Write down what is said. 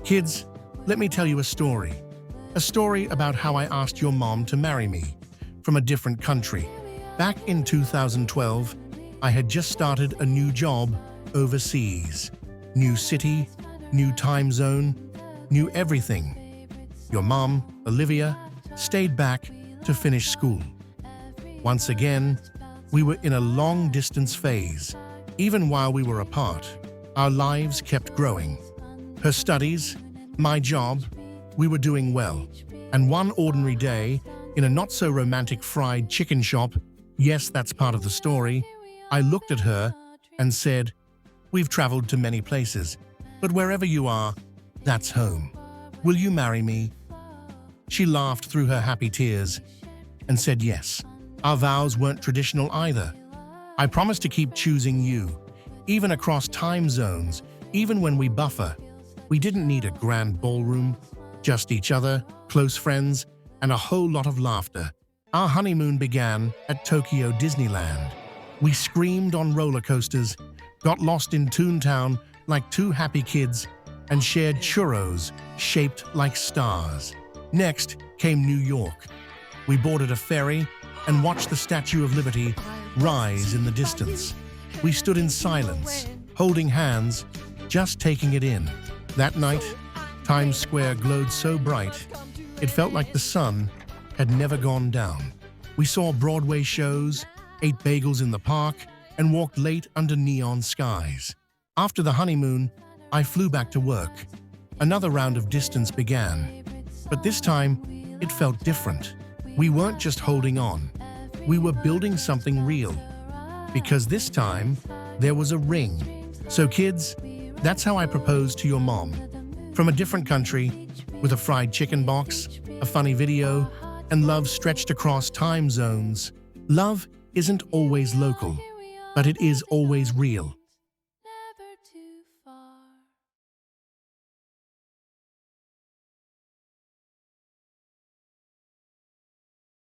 Kids, let me tell you a story. A story about how I asked your mom to marry me from a different country. Back in 2012, I had just started a new job overseas. New city, new time zone, new everything. Your mom, Olivia, stayed back to finish school. Once again, we were in a long-distance phase. Even while we were apart, our lives kept growing. Her studies, my job, we were doing well. And one ordinary day, in a not-so-romantic fried chicken shop, yes, that's part of the story, I looked at her and said, "We've traveled to many places, but wherever you are, that's home. Will you marry me?" She laughed through her happy tears and said yes. Our vows weren't traditional either. I promised to keep choosing you, even across time zones, even when we buffer. We didn't need a grand ballroom, just each other, close friends, and a whole lot of laughter. Our honeymoon began at Tokyo Disneyland. We screamed on roller coasters, got lost in Toontown like two happy kids, and shared churros shaped like stars. Next came New York. We boarded a ferry and watched the Statue of Liberty rise in the distance. We stood in silence, holding hands, just taking it in. That night, Times Square glowed so bright, it felt like the sun had never gone down. We saw Broadway shows, ate bagels in the park, and walked late under neon skies. After the honeymoon, I flew back to work. Another round of distance began. But this time, it felt different. We weren't just holding on. We were building something real. Because this time, there was a ring. So kids, that's how I proposed to your mom. From a different country, with a fried chicken box, a funny video, and love stretched across time zones. Love isn't always local, but it is always real.